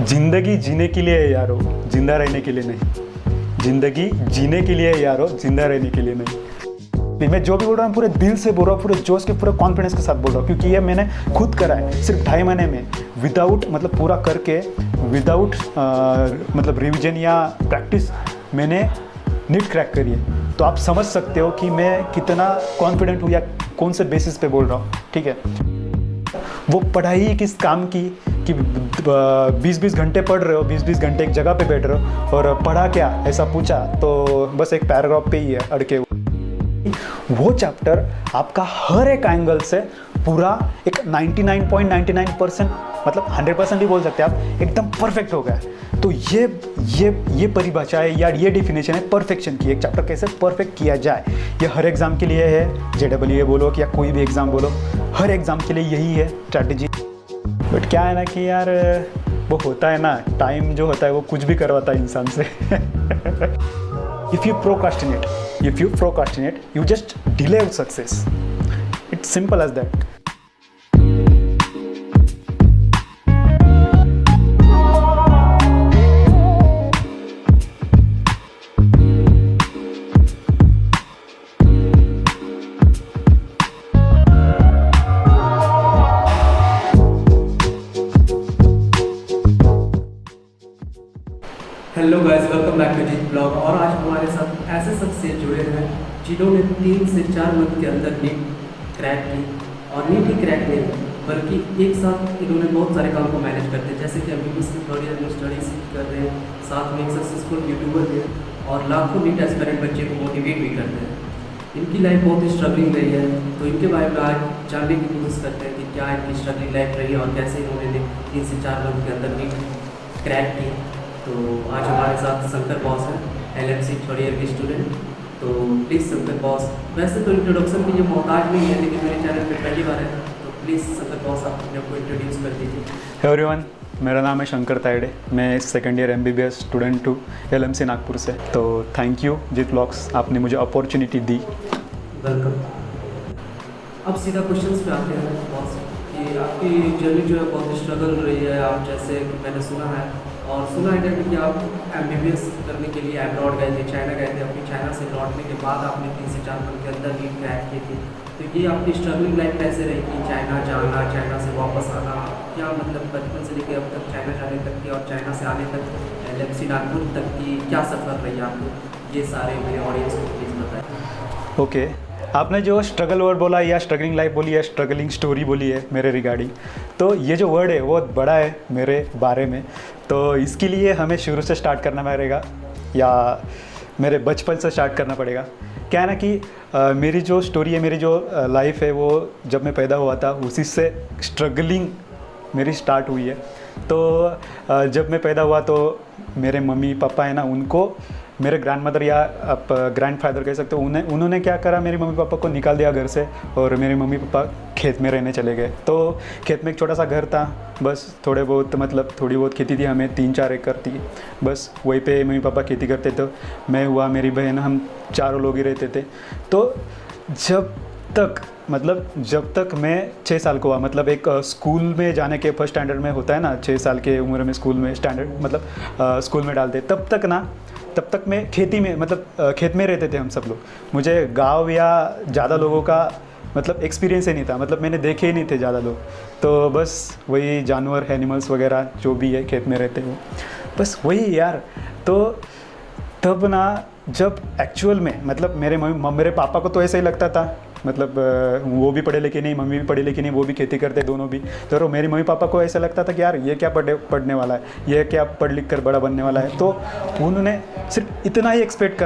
जिंदगी जीने के लिए है यारो, जिंदा रहने के लिए नहीं। जिंदगी जीने के लिए है यारो, जिंदा रहने के लिए नहीं। मैं जो भी बोल रहा हूँ पूरे दिल से बोल रहा हूँ, पूरे जोश के पूरे कॉन्फिडेंस के साथ बोल रहा हूँ, क्योंकि ये मैंने खुद करा है सिर्फ 2.5 महीने में, विदाउट मतलब पूरा करके, विदाउट मतलब रिविजन या प्रैक्टिस मैंने नीट क्रैक करी है। तो आप समझ सकते हो कि मैं कितना कॉन्फिडेंट हूँ या कौन से बेसिस पे बोल रहा हूँ। ठीक है, वो पढ़ाई किस काम की कि 20-20 घंटे पढ़ रहे हो, 20-20 घंटे एक जगह पे बैठ रहे हो और पढ़ा क्या ऐसा पूछा तो बस एक पैराग्राफ पे ही है अड़के। वो चैप्टर आपका हर एक एंगल से पूरा एक 99.99% मतलब 100% भी बोल सकते हैं आप, एकदम परफेक्ट हो गया। तो ये परिभाषा है या ये डेफिनेशन है परफेक्शन की। एक चैप्टर कैसे परफेक्ट किया जाए, ये हर एग्जाम के लिए है, JEE बोलो या कोई भी एग्ज़ाम बोलो, हर एग्ज़ाम के लिए यही है स्ट्रैटेजी। बट क्या है ना कि यार वो होता है ना, टाइम जो होता है वो कुछ भी करवाता है इंसान से। If you procrastinate, you just delay success. It's simple as that. Hello guys, welcome back to Jeet blog. और आज हमारे साथ ऐसे शख्स से जुड़े हैं जिन्होंने 3 से 4 मंथ के अंदर नीट क्रैक की, और नीट ही क्रैक नहीं बल्कि एक साथ इन्होंने बहुत सारे काम को मैनेज करते हैं। जैसे कि अभी इसमें थर्ड ईयर में स्टडीज कर रहे हैं, साथ में एक सक्सेसफुल यूट्यूबर है और लाखों नीट एस्पिरेंट बच्चे को मोटिवेट भी करते हैं। इनकी लाइफ बहुत ही स्ट्रगलिंग रही है, तो इनके बारे में आज जानने की कोशिश करते हैं कि क्या इनकी स्ट्रगलिंग लाइफ रही है और कैसे इन्होंने 3 से 4 मंथ के अंदर नीट क्रैक की। तो आज हमारे साथ शंकर बॉस हैं, LMC थर्ड ईयर के स्टूडेंट। तो प्लीज़ शंकर बॉस, वैसे तो इंट्रोडक्शन की ये मोहताज नहीं है, लेकिन मेरे चैनल पे पहली बार है, तो प्लीज़ शंकर बॉस आप अपने को इंट्रोड्यूस कर दीजिए। हे एवरीवन, मेरा नाम है शंकर तायडे, मैं सेकंड ईयर MBBS स्टूडेंट हूँ LMC नागपुर से। तो थैंक यू जीत ब्लॉग्स, आपने मुझे अपॉर्चुनिटी दी। वेलकम। अब सीधा क्वेश्चन पे आते हैं बॉस कि आपकी जर्नी जो है बहुत स्ट्रगल रही है। आप जैसे मैंने सुना है कि आप MBBS करने के लिए अब्रॉड गए थे, चाइना गए थे। अपनी चाइना से लौटने के बाद आपने 3 से 4 मंथ के अंदर नीट क्रैक की थी। तो ये आपकी स्ट्रगलिंग लाइफ कैसे रही कि चाइना जाना, चाइना से वापस आना, क्या मतलब बचपन से लेकर अब तक चाइना जाने तक की और चाइना से आने तक LMC नागपुर तक की क्या सफ़र रही आपको, ये सारे मेरे ऑडियंस को प्लीज़ बताएं। ओके, आपने जो स्ट्रगल वर्ड बोला या स्ट्रगलिंग लाइफ बोली है, स्ट्रगलिंग स्टोरी बोली है मेरे रिगार्डिंग, तो ये जो वर्ड है वो बड़ा है मेरे बारे में। तो इसके लिए हमें शुरू से स्टार्ट करना पड़ेगा या मेरे बचपन से स्टार्ट करना पड़ेगा। क्या है ना कि मेरी जो स्टोरी है, मेरी जो लाइफ है, वो जब मैं पैदा हुआ था उसी से स्ट्रगलिंग मेरी स्टार्ट हुई है। तो जब मैं पैदा हुआ तो मेरे मम्मी पापा है ना, उनको मेरे ग्रैंडमदर या आप ग्रैंडफादर कह सकते हो, उन्होंने क्या करा, मेरे मम्मी पापा को निकाल दिया घर से और मेरे मम्मी पापा खेत में रहने चले गए। तो खेत में एक छोटा सा घर था, बस थोड़ी बहुत खेती थी, हमें 3-4 एकड़ थी, बस वहीं पे मम्मी पापा खेती करते। तो मैं हुआ, मेरी बहन, हम चारों लोग ही रहते थे। तो जब तक मैं 6 साल को हुआ, मतलब एक स्कूल में जाने के फर्स्ट स्टैंडर्ड में होता है ना, 6 साल के उम्र में स्कूल में स्टैंडर्ड मतलब स्कूल में डालते, तब तक मैं खेती में मतलब खेत में रहते थे हम सब लोग। मुझे गांव या ज़्यादा लोगों का मतलब एक्सपीरियंस ही नहीं था, मतलब मैंने देखे ही नहीं थे ज़्यादा लोग। तो बस वही जानवर, एनिमल्स वगैरह जो भी है खेत में रहते हो, बस वही यार। तो तब ना, जब एक्चुअल में मतलब मेरे पापा को तो ऐसा ही लगता था, मतलब वो भी पढ़े लिखे नहीं, मम्मी भी पढ़ी लिखी नहीं, वो भी खेती करते दोनों भी। तो मेरे मम्मी पापा को ऐसा लगता था कि यार ये क्या पढ़ने वाला है, ये क्या पढ़ लिख कर बड़ा बनने वाला है। तो उन्होंने सिर्फ इतना ही एक्सपेक्ट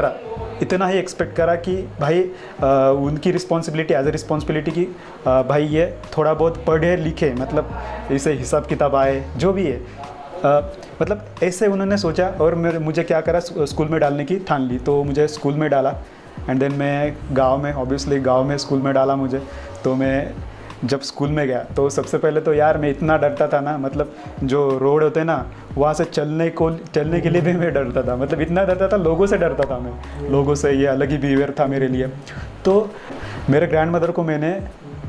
करा कि भाई उनकी रिस्पॉन्सिबिलिटी एज ए रिस्पॉन्सिबिलिटी की भाई ये थोड़ा बहुत पढ़े लिखे, मतलब इसे हिसाब किताब आए, जो भी है मतलब ऐसे उन्होंने सोचा। और मुझे क्या करा, स्कूल में डालने की ठान ली। तो मुझे स्कूल में डाला एंड देन मैं गांव में स्कूल में डाला मुझे। तो मैं जब स्कूल में गया तो सबसे पहले तो यार मैं इतना डरता था ना, मतलब जो रोड होते हैं ना, वहाँ से चलने के लिए भी मैं डरता था, मतलब इतना डरता था, लोगों से डरता था मैं, लोगों से। ये अलग ही बिहेवियर था मेरे लिए। तो मेरे ग्रैंडमदर को मैंने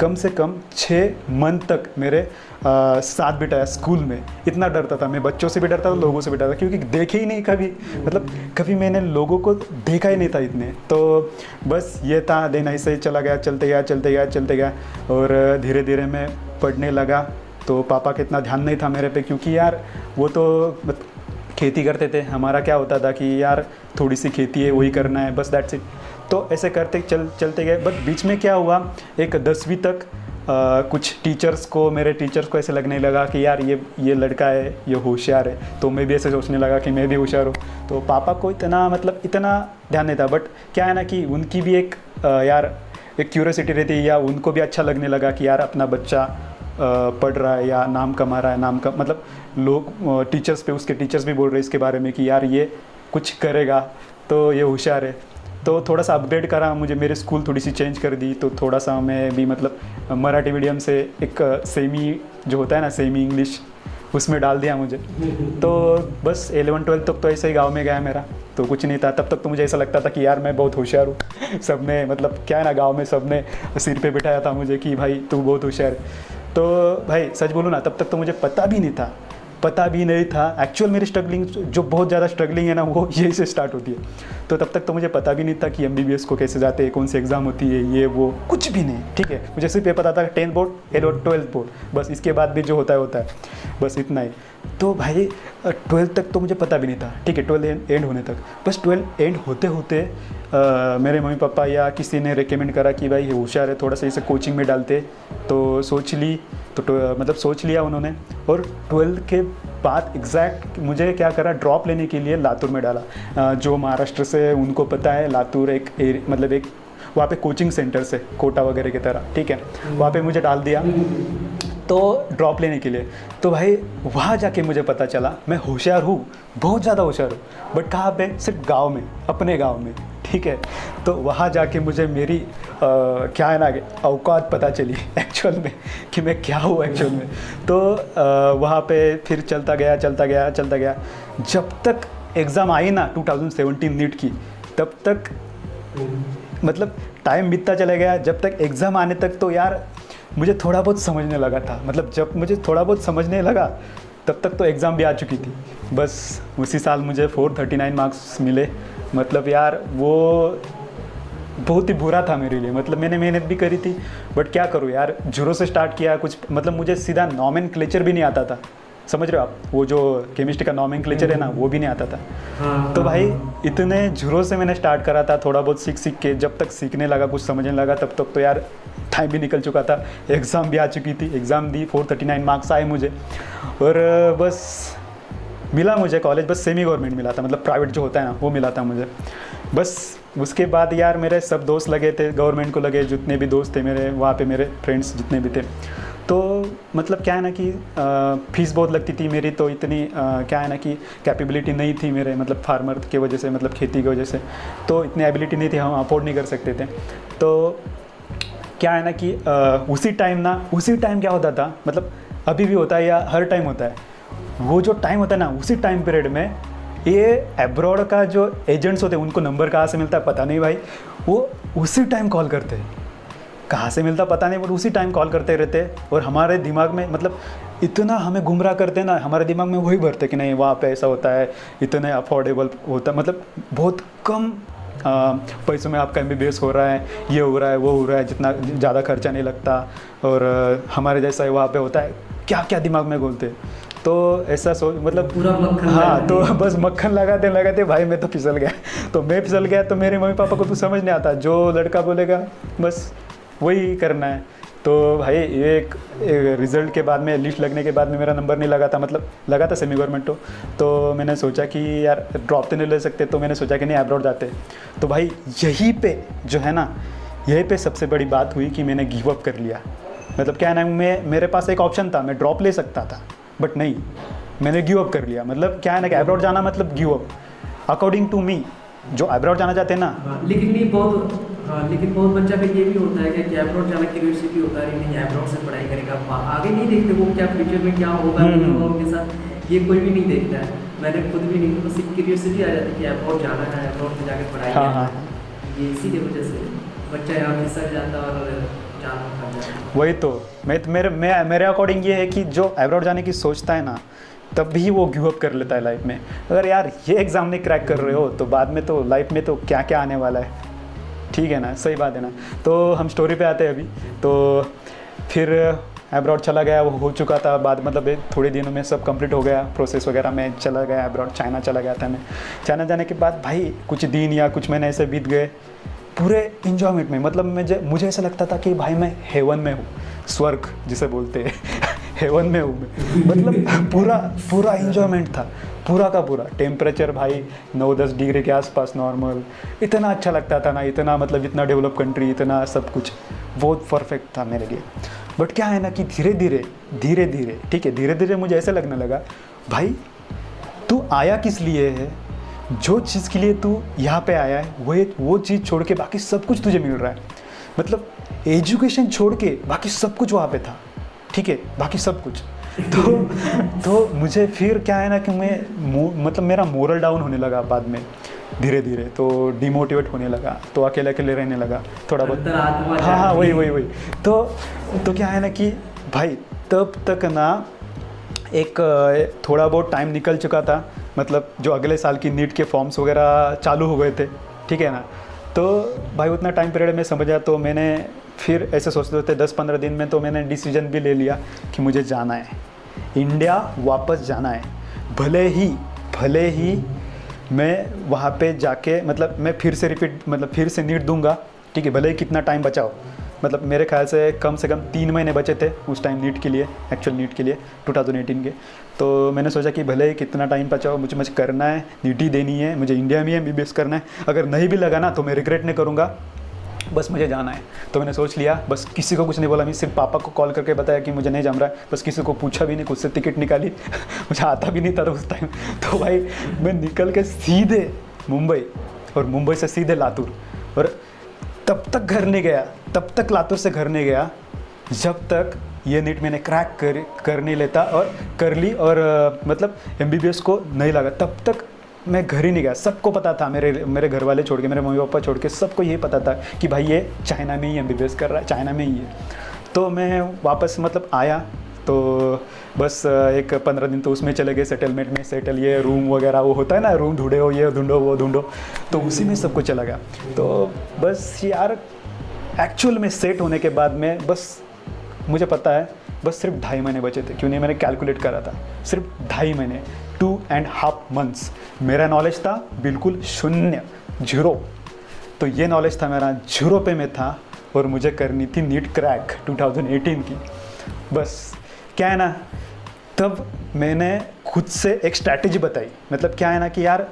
कम से कम 6 मंथ तक मेरे साथ बिताया स्कूल में। इतना डरता था मैं, बच्चों से भी डरता था, लोगों से भी डरता था, क्योंकि देखे ही नहीं कभी, मतलब कभी मैंने लोगों को देखा ही नहीं था इतने। तो बस ये था, दिन ऐसे ही चला गया, चलते गया चलते गया चलते गया। और धीरे धीरे मैं पढ़ने लगा। तो पापा का इतना ध्यान नहीं था मेरे पे, क्योंकि यार वो तो खेती करते थे। हमारा क्या होता था कि यार थोड़ी सी खेती है, वही करना है, बस दैट्स इट। तो ऐसे करते चलते गए। बट बीच में क्या हुआ, एक 10वीं तक कुछ मेरे टीचर्स को ऐसे लगने लगा कि यार ये लड़का है, ये होशियार है। तो मैं भी ऐसे सोचने लगा कि मैं भी होशियार हूँ। तो पापा को इतना ध्यान नहीं था। बट क्या है ना कि उनकी भी एक क्यूरियोसिटी रहती है, या उनको भी अच्छा लगने लगा कि यार अपना बच्चा पढ़ रहा है या नाम कमा रहा है, मतलब लोग टीचर्स पे, उसके टीचर्स भी बोल रहे हैं इसके बारे में कि यार ये कुछ करेगा, तो ये होशियार है। तो थोड़ा सा अपग्रेड करा मुझे, मेरे स्कूल थोड़ी सी चेंज कर दी। तो थोड़ा सा मैं भी मतलब मराठी मीडियम से एक सेमी जो होता है ना, सेमी इंग्लिश, उसमें डाल दिया मुझे। तो बस 11-12 तक तो ऐसे ही गाँव में गया मेरा, तो कुछ नहीं था। तब तक तो मुझे ऐसा लगता था कि यार मैं बहुत होशियार हूँ। सबने मतलब क्या है ना, गाँव में सबने सिर पे बिठाया था मुझे कि भाई तू बहुत होशियार है। तो भाई सच बोलूँ ना, तब तक तो मुझे पता भी नहीं था एक्चुअल मेरी स्ट्रगलिंग, जो बहुत ज़्यादा स्ट्रगलिंग है ना, वो यही से स्टार्ट होती है। तो तब तक तो मुझे पता भी नहीं था कि MBBS को कैसे जाते हैं, कौन सी एग्ज़ाम होती है, ये वो कुछ भी नहीं। ठीक है, मुझे सिर्फ ये पता था 10th बोर्ड 12th बोर्ड, बस। इसके बाद भी जो होता है बस इतना ही। तो भाई 12th तक तो मुझे पता भी नहीं था। ठीक है, 12 एंड होने तक, बस 12 एंड होते होते मेरे मम्मी पापा या किसी ने रेकमेंड करा कि भाई ये होशियार है, थोड़ा सा इसे कोचिंग में डालते। तो सोच लिया उन्होंने। और 12 के बाद एग्जैक्ट मुझे क्या करा, ड्रॉप लेने के लिए लातूर में डाला। जो महाराष्ट्र से उनको पता है, लातूर एक वहाँ पे कोचिंग सेंटर्स है, कोटा वगैरह की तरह। ठीक है, वहाँ पे मुझे डाल दिया तो ड्रॉप लेने के लिए। तो भाई वहाँ जाके मुझे पता चला मैं होशियार हूँ, बहुत ज़्यादा होशियार हूँ। बट कहाँ पे, सिर्फ गाँव में, अपने गाँव में। ठीक है, तो वहाँ जाके मुझे मेरी क्या है ना, औकात पता चली एक्चुअल में, कि मैं क्या हूँ एक्चुअल में। तो वहाँ पे फिर चलता गया। जब तक एग्ज़ाम आई ना 2017 नीट की, तब तक मतलब टाइम बीतता चला गया। जब तक एग्ज़ाम आने तक तो यार मुझे थोड़ा बहुत समझने लगा था। मतलब जब मुझे थोड़ा बहुत समझने लगा, तब तक तो एग्ज़ाम भी आ चुकी थी। बस उसी साल मुझे 439 मार्क्स मिले। मतलब यार वो बहुत ही बुरा था मेरे लिए। मतलब मैंने मेहनत भी करी थी, बट क्या करूँ यार, जीरो से स्टार्ट किया कुछ। मतलब मुझे सीधा नॉमेनक्लेचर भी नहीं आता था, समझ रहे हो आप? वो जो केमिस्ट्री का नॉमेनक्लेचर है ना, वो भी नहीं आता था। तो भाई इतने जीरो से मैंने स्टार्ट करा था, थोड़ा बहुत सीख के जब तक सीखने लगा, कुछ समझने लगा, तब तक तो यार टाइम भी निकल चुका था, एग्ज़ाम भी आ चुकी थी। एग्ज़ाम दी, 439 मार्क्स आए मुझे। और बस मिला मुझे कॉलेज, बस सेमी गवर्नमेंट मिला था, मतलब प्राइवेट जो होता है ना, वो मिला था मुझे। बस उसके बाद यार मेरे सब दोस्त लगे थे, गवर्नमेंट को लगे, जितने भी दोस्त थे मेरे वहाँ पे, मेरे फ्रेंड्स जितने भी थे। तो मतलब क्या है ना कि फीस बहुत लगती थी मेरी, तो इतनी क्या है ना कि कैपेबिलिटी नहीं थी मेरे, मतलब फार्मर की वजह से, मतलब खेती की वजह से, तो इतनी एबिलिटी नहीं थी, हम अफोर्ड नहीं कर सकते थे। तो क्या है ना कि उसी टाइम क्या होता था, मतलब अभी भी होता है या हर टाइम होता है, वो जो टाइम होता है ना, उसी टाइम पीरियड में ये एब्रॉड का जो एजेंट्स होते हैं, उनको नंबर कहाँ से मिलता है पता नहीं भाई, वो उसी टाइम कॉल करते हैं। कहाँ से मिलता पता नहीं, बट उसी टाइम कॉल करते रहते हैं। और हमारे दिमाग में मतलब इतना हमें गुमराह करते हैं ना, हमारे दिमाग में वही भरते कि नहीं वहाँ पे ऐसा होता है, इतने अफोर्डेबल होता है, मतलब बहुत कम पैसों में आपका MBBS हो रहा है, ये हो रहा है, वो हो रहा है, जितना ज़्यादा खर्चा नहीं लगता, और हमारे जैसा वहाँ पे होता है, क्या क्या दिमाग में बोलते। तो ऐसा मतलब पूरा मक्खन, हाँ, तो बस मक्खन लगाते भाई मैं तो फिसल गया। तो मैं फिसल गया, तो मेरे मम्मी पापा को तो समझ नहीं आता, जो लड़का बोलेगा बस वही करना है। तो भाई ये एक रिज़ल्ट के बाद में, लिस्ट लगने के बाद में मेरा नंबर नहीं लगा था, मतलब लगा था सेमी गवर्नमेंट तो मैंने सोचा कि यार ड्रॉप तो नहीं ले सकते, तो मैंने सोचा कि नहीं एब्रॉड जाते। तो भाई यहीं पे जो है ना, यहीं पे सबसे बड़ी बात हुई कि मैंने गिव अप कर लिया। मतलब क्या है ना, मेरे पास एक ऑप्शन था, मैं ड्रॉप ले सकता था, बट नहीं, मैंने गिव अप कर लिया। मतलब क्या है ना कि एब्रॉड जाना मतलब give up, according to me, जो एब्रॉड जाना चाहते हैं ना। लेकिन बहुत बच्चा का ये भी होता है कि एब्रॉड जाना क्यूरियोसिटी होता है, नहीं एब्रॉड से पढ़ाई करेगा, आगे नहीं देखते वो क्या फ्यूचर में क्या होगा उनके साथ, ये कोई भी नहीं देखता है। मैंने खुद भी नहीं, बस एक क्यूरियोसिटी आ जाती है कि एब्रॉड जाना है, एब्रॉड में जाकर पढ़ाई करना है। ये इसी की वजह से बच्चा यहाँ फिसल जाता और जान खा जाती है। वही तो मेरे अकॉर्डिंग ये है कि जो अब्रॉड जाने की सोचता है ना, तब भी वो गिव अप कर लेता है लाइफ में। अगर यार ये एग्ज़ाम नहीं क्रैक कर रहे हो तो बाद में तो लाइफ में तो क्या क्या आने वाला है, ठीक है ना, सही बात है ना। तो हम स्टोरी पे आते हैं अभी। तो फिर अब्रॉड चला गया, वो हो चुका था बाद, मतलब थोड़े दिनों में सब कंप्लीट हो गया प्रोसेस वगैरह, मैं चला गया अब्रॉड, चाइना चला गया था मैं। चाइना जाने के बाद भाई कुछ दिन या कुछ महीने ऐसे बीत गए पूरे इन्जॉयमेंट में, मतलब मुझे ऐसा लगता था कि भाई मैं हेवन में हूँ, स्वर्ग जिसे बोलते हैं हेवन में हूँ मैं, मतलब पूरा इन्जॉयमेंट था, पूरा का पूरा। टेम्परेचर भाई 9-10 डिग्री के आसपास नॉर्मल, इतना अच्छा लगता था ना, इतना मतलब इतना डेवलप कंट्री, इतना सब कुछ बहुत परफेक्ट था मेरे लिए। बट क्या है ना कि धीरे धीरे ठीक है, धीरे धीरे मुझे ऐसा लगने लगा भाई तू आया किस लिए है, जो चीज़ के लिए तू यहाँ पे आया है वो चीज़ छोड़ के बाकी सब कुछ तुझे मिल रहा है। मतलब एजुकेशन छोड़ के बाकी सब कुछ वहाँ पे था, ठीक है, बाकी सब कुछ। तो मुझे फिर क्या है ना कि मतलब मेरा मोरल डाउन होने लगा बाद में धीरे धीरे, तो डिमोटिवेट होने लगा, तो अकेले अकेले रहने लगा थोड़ा बहुत। हाँ वही तो क्या है ना कि भाई तब तक ना एक थोड़ा बहुत टाइम निकल चुका था, मतलब जो अगले साल की नीट के फॉर्म्स वगैरह चालू हो गए थे, ठीक है ना। तो भाई उतना टाइम पीरियड में समझा, तो मैंने फिर ऐसे सोचते होते 10-15 दिन में तो मैंने डिसीजन भी ले लिया कि मुझे जाना है, इंडिया वापस जाना है। भले ही मैं वहाँ पे जाके मतलब मैं फिर से नीट दूंगा, ठीक है, भले ही कितना टाइम बचाओ, मतलब मेरे ख्याल से कम 3 महीने बचे थे उस टाइम नीट के लिए, एक्चुअल नीट के लिए 2018 के। तो मैंने सोचा कि भले ही कितना टाइम बचाओ, मुझे करना है, नीट ही देनी है, मुझे इंडिया में MBBS करना है। अगर नहीं भी लगा ना तो मैं रिग्रेट नहीं करूँगा, बस मुझे जाना है। तो मैंने सोच लिया, बस किसी को कुछ नहीं बोला, मैं सिर्फ पापा को कॉल करके बताया कि मुझे नहीं जम रहा है, बस किसी को पूछा भी नहीं, खुद से टिकट निकाली मुझे आता भी नहीं था उस टाइम। तो भाई मैं निकल के सीधे मुंबई, और मुंबई से सीधे लातूर, और तब तक घर नहीं गया, तब तक लातूर से घर नहीं गया जब तक ये नीट मैंने क्रैक कर नहीं लेता, और कर ली, और मतलब MBBS को नहीं लगा, तब तक मैं घर ही नहीं गया। सबको पता था, मेरे घर वाले छोड़ के, मेरे मम्मी पापा छोड़ के सबको यही पता था कि भाई ये चाइना में ही MBBS कर रहा है, चाइना में ही है। तो मैं वापस मतलब आया, तो बस एक 15 दिन तो उसमें चले गए, सेटलमेंट में, सेटल ये रूम वगैरह वो होता है ना, रूम ढूंढे हो, ये ढूंढो वो ढूंढो, तो उसी में सब कुछ चला गया। तो बस यार एक्चुअल में सेट होने के बाद में बस मुझे पता है बस सिर्फ 2.5 महीने बचे थे, क्यों नहीं, मैंने कैलकुलेट करा था, सिर्फ 2.5 महीने, 2.5 मंथ्स। मेरा नॉलेज था बिल्कुल शून्य, 0। तो ये नॉलेज था मेरा 0 पे में था, और मुझे करनी थी नीट क्रैक 2018 की। बस क्या है ना, तब मैंने खुद से एक स्ट्रैटेजी बताई, मतलब क्या है ना कि यार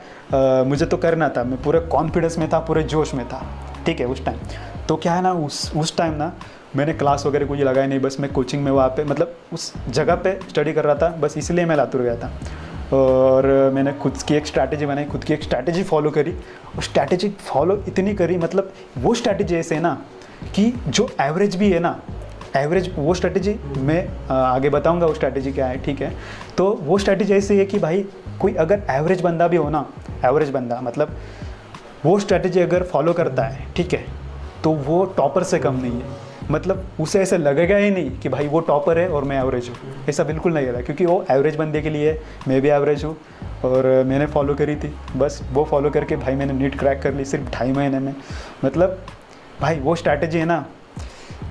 मुझे तो करना था, मैं पूरे कॉन्फिडेंस में था, पूरे जोश में था, ठीक है, उस टाइम। तो क्या है ना उस टाइम ना मैंने क्लास वगैरह कुछ लगाया नहीं, बस मैं कोचिंग में वहाँ पे मतलब उस जगह पे स्टडी कर रहा था, बस इसलिए मैं लातूर गया था। और मैंने खुद की एक स्ट्रैटेजी बनाई, खुद की एक स्ट्रैटेजी फॉलो करी, और स्ट्रैटेजी फॉलो इतनी करी, मतलब वो स्ट्रैटेजी ऐसे है ना कि जो एवरेज भी है ना, एवरेज वो स्ट्रैटेजी मैं आगे बताऊंगा वो स्ट्रैटेजी क्या है, ठीक है। तो वो स्ट्रैटेजी ऐसी है कि भाई कोई अगर एवरेज बंदा भी हो ना, एवरेज बंदा मतलब वो स्ट्रैटेजी अगर फॉलो करता है, ठीक है, तो वो टॉपर से कम नहीं है। मतलब उसे ऐसे लगेगा ही नहीं कि भाई वो टॉपर है और मैं एवरेज हूँ, ऐसा बिल्कुल नहीं है, क्योंकि वो एवरेज बंदे के लिए मैं भी एवरेज हूँ, और मैंने फॉलो करी थी, बस वो फॉलो करके भाई मैंने नीट क्रैक कर ली सिर्फ 2.5 महीने में। मतलब भाई वो स्ट्रैटेजी है ना,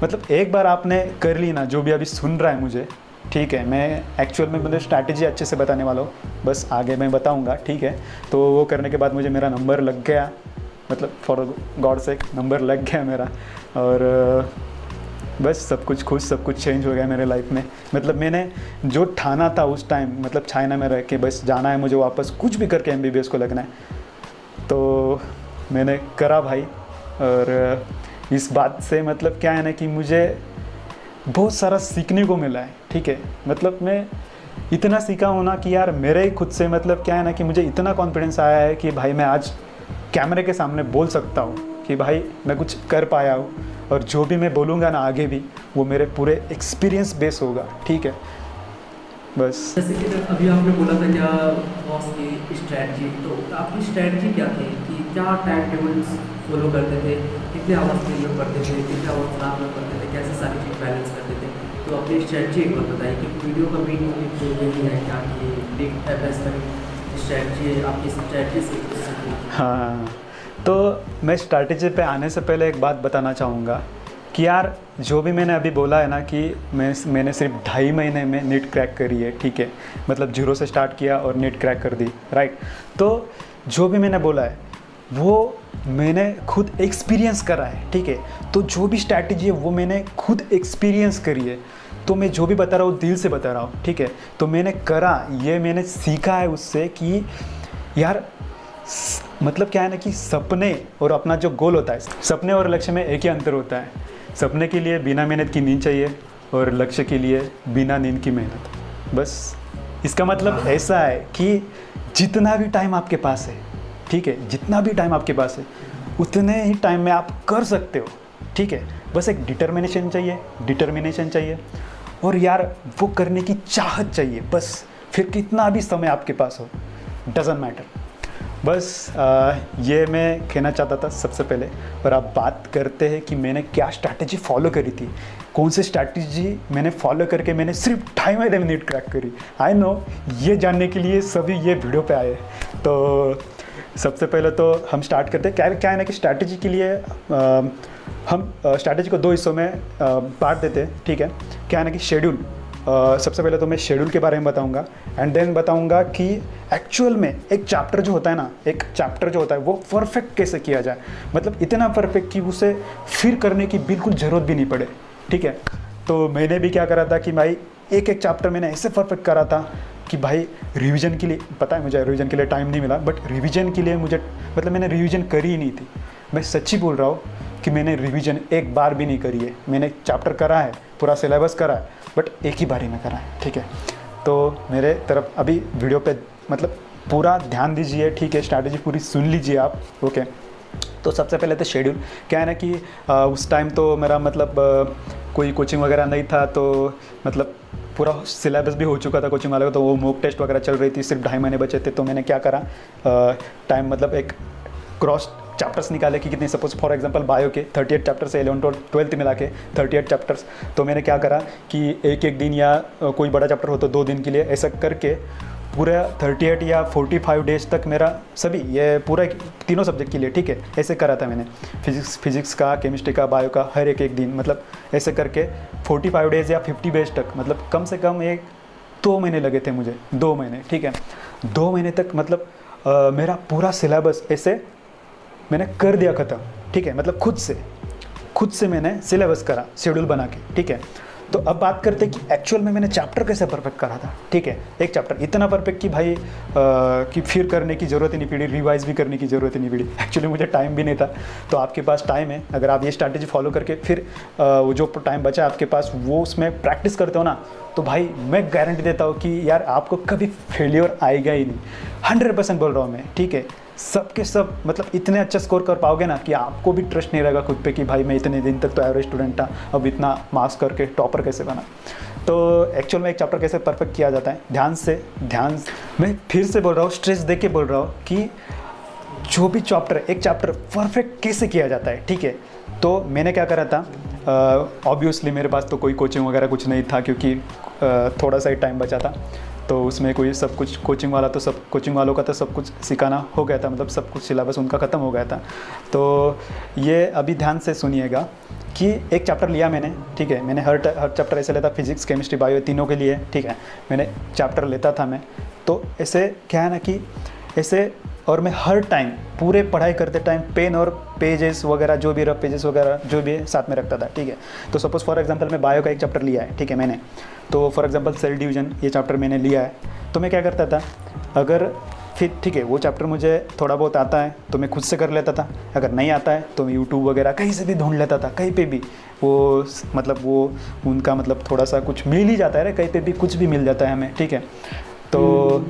मतलब एक बार आपने कर ली ना, जो भी अभी सुन रहा है मुझे, ठीक है, मैं एक्चुअल में मतलब स्ट्रैटेजी अच्छे से बताने वाला हूँ, बस आगे मैं बताऊँगा, ठीक है। तो वो करने के बाद मुझे मेरा नंबर लग गया, मतलब फॉर गॉड सेक नंबर लग गया मेरा, और बस सब कुछ खुश, सब कुछ चेंज हो गया मेरे लाइफ में। मतलब मैंने जो ठाना था उस टाइम, मतलब चाइना में रह के बस जाना है मुझे वापस, कुछ भी करके MBBS को लगना है, तो मैंने करा भाई। और इस बात से मतलब क्या है ना कि मुझे बहुत सारा सीखने को मिला है, ठीक है। मतलब मैं इतना सीखा हूँ ना कि यार मेरे ही खुद से मतलब क्या है ना कि मुझे इतना कॉन्फिडेंस आया है कि भाई मैं आज कैमरे के सामने बोल सकता हूँ कि भाई मैं कुछ कर पाया हूँ, और जो भी मैं बोलूँगा ना आगे भी वो मेरे पूरे एक्सपीरियंस बेस होगा, ठीक है। बस जैसे कि अभी आपने बोला था क्या बॉस की स्ट्रैटेजी, तो आपकी स्ट्रैटेजी क्या थी कि क्या टाइम टेबल्स फॉलो करते थे, कितने आवर्स दिन में पढ़ते थे, कितने आवर्स रात में पढ़ते थे, कैसे सारी चीज़ बैलेंस करते थे। तो अपनी स्ट्रेटजी एक बार बताइए कि वीडियो का मेन मोटिव जो यही है क्या कि बिग एफ स्ट्रेटजी, आपकी स्ट्रेटजी से। हाँ, तो मैं स्ट्रैटेजी पे आने से पहले एक बात बताना चाहूँगा कि यार जो भी मैंने अभी बोला है ना कि मैंने सिर्फ 2.5 महीने में नीट क्रैक करी है, ठीक है, मतलब 0 से स्टार्ट किया और नीट क्रैक कर दी, राइट। तो जो भी मैंने बोला है वो मैंने खुद एक्सपीरियंस करा है, ठीक है। तो जो भी स्ट्रैटेजी है वो मैंने खुद एक्सपीरियंस करी है। तो मैं जो भी बता रहा हूँ दिल से बता रहा हूँ, ठीक है। तो मैंने करा, ये मैंने सीखा है उससे कि यार मतलब क्या है ना कि सपने और अपना जो गोल होता है, सपने और लक्ष्य में एक ही अंतर होता है। सपने के लिए बिना मेहनत की नींद चाहिए और लक्ष्य के लिए बिना नींद की मेहनत। बस इसका मतलब ऐसा है कि जितना भी टाइम आपके पास है, ठीक है, जितना भी टाइम आपके पास है उतने ही टाइम में आप कर सकते हो, ठीक है। बस एक डिटर्मिनेशन चाहिए और यार वो करने की चाहत चाहिए, बस। फिर कितना भी समय आपके पास हो, डजंट मैटर। बस ये मैं कहना चाहता था सबसे पहले। और अब बात करते हैं कि मैंने क्या स्ट्रैटेजी फॉलो करी थी, कौन सी स्ट्रैटेजी मैंने फॉलो करके मैंने सिर्फ 2.5 महीने में नीट क्रैक करी। आई नो ये जानने के लिए सभी ये वीडियो पे आए। तो सबसे पहले तो हम स्टार्ट करते हैं। क्या है ना कि स्ट्रैटेजी के लिए हम स्ट्रैटेजी को 2 हिस्सों में बांट देते हैं, ठीक है। क्या है ना कि शेड्यूल, सबसे पहले तो मैं शेड्यूल के बारे में बताऊंगा एंड देन बताऊंगा कि एक्चुअल में एक चैप्टर जो होता है वो परफेक्ट कैसे किया जाए, मतलब इतना परफेक्ट कि उसे फिर करने की बिल्कुल ज़रूरत भी नहीं पड़े, ठीक है। तो मैंने भी क्या करा था कि भाई एक चैप्टर मैंने ऐसे परफेक्ट करा था कि भाई रिवीजन के लिए, पता है मुझे रिवीजन के लिए टाइम नहीं मिला, बट रिवीजन के लिए मुझे मतलब मैंने रिवीजन करी ही नहीं थी। मैं सच्ची बोल रहा हूँ कि मैंने रिवीजन एक बार भी नहीं करी है। मैंने चैप्टर करा है, पूरा सिलेबस करा है, बट एक ही बारी में करा है, ठीक है। तो मेरे तरफ अभी वीडियो पे मतलब पूरा ध्यान दीजिए, ठीक है, स्ट्रैटेजी पूरी सुन लीजिए आप, ओके। तो सबसे पहले तो शेड्यूल। क्या है ना कि उस टाइम तो मेरा मतलब कोई कोचिंग वगैरह नहीं था, तो मतलब पूरा सिलेबस भी हो चुका था कोचिंग वाले को, तो वो मॉक टेस्ट वगैरह चल रही थी, सिर्फ 2.5 महीने बचे थे। तो मैंने क्या करा, टाइम मतलब एक क्रॉस चैप्टर्स निकाले कि कितने, सपोज फॉर एग्जांपल बायो के 38 चैप्टर्स है, 11 और 12 मिला के 38 चैप्टर्स। तो मैंने क्या करा कि एक दिन या कोई बड़ा चैप्टर हो तो 2 दिन के लिए ऐसा करके पूरा 38 या 45 डेज तक मेरा सभी ये पूरा तीनों सब्जेक्ट के लिए, ठीक है, ऐसे करा था मैंने। फिजिक्स का, केमिस्ट्री का, बायो का, हर एक दिन, मतलब ऐसे करके 45 डेज या 50 डेज तक, मतलब कम से कम 2 महीने लगे थे मुझे, 2 महीने, ठीक है। 2 महीने तक मतलब मेरा पूरा सिलेबस ऐसे मैंने कर दिया ख़त्म, ठीक है, मतलब खुद से मैंने सिलेबस करा, शेड्यूल बना के, ठीक है। तो अब बात करते हैं कि एक्चुअल में मैंने चैप्टर कैसे परफेक्ट करा था, ठीक है। एक चैप्टर इतना परफेक्ट कि भाई कि फिर करने की ज़रूरत ही नहीं पड़ी, रिवाइज भी करने की ज़रूरत ही नहीं पड़ी। एक्चुअली मुझे टाइम भी नहीं था। तो आपके पास टाइम है, अगर आप ये स्ट्रैटेजी फॉलो करके फिर वो जो टाइम बचा आपके पास वो उसमें प्रैक्टिस करते हो ना, तो भाई मैं गारंटी देता हूँ कि यार आपको कभी फेलियर आएगा ही नहीं। 100% बोल रहा हूँ मैं, ठीक है। सबके सब मतलब इतने अच्छा स्कोर कर पाओगे ना कि आपको भी ट्रस्ट नहीं रहेगा खुद पे कि भाई मैं इतने दिन तक तो एवरेज स्टूडेंट था, अब इतना मार्क्स करके टॉपर कैसे बना। तो एक्चुअल में एक चैप्टर कैसे परफेक्ट किया जाता है, ध्यान से मैं फिर से बोल रहा हूँ, स्ट्रेस दे के बोल रहा हूँ कि जो भी चैप्टर, एक चैप्टर परफेक्ट कैसे किया जाता है, ठीक है। तो मैंने क्या करा था, ऑब्वियसली मेरे पास तो कोई कोचिंग वगैरह कुछ नहीं था, क्योंकि थोड़ा सा ही टाइम बचा था। तो उसमें कोई सब कुछ कोचिंग वालों का तो सब कुछ सिखाना हो गया था, मतलब सब कुछ सिलेबस उनका ख़त्म हो गया था। तो ये अभी ध्यान से सुनिएगा कि एक चैप्टर लिया मैंने, ठीक है। मैंने हर चैप्टर ऐसे लेता, फिजिक्स, केमिस्ट्री, बायो, तीनों के लिए, ठीक है। मैंने चैप्टर लेता था मैं, तो ऐसे क्या है ना कि ऐसे, और मैं हर टाइम पूरे पढ़ाई करते टाइम पेन और पेजेस वगैरह जो भी रफ पेजेस वगैरह जो भी है साथ में रखता था, ठीक है। तो सपोज़ फॉर एग्जांपल मैं बायो का एक चैप्टर लिया है, ठीक है, मैंने, तो फॉर एग्जांपल सेल डिवीजन ये चैप्टर मैंने लिया है। तो मैं क्या करता था, अगर फिर ठीक है वो चैप्टर मुझे थोड़ा बहुत आता है तो मैं खुद से कर लेता था, अगर नहीं आता है तो मैं यूट्यूब वगैरह कहीं से भी ढूंढ लेता था, कहीं पे भी वो मतलब वो उनका मतलब थोड़ा सा कुछ मिल ही जाता है, कहीं पे भी कुछ भी मिल जाता है हमें, ठीक है। तो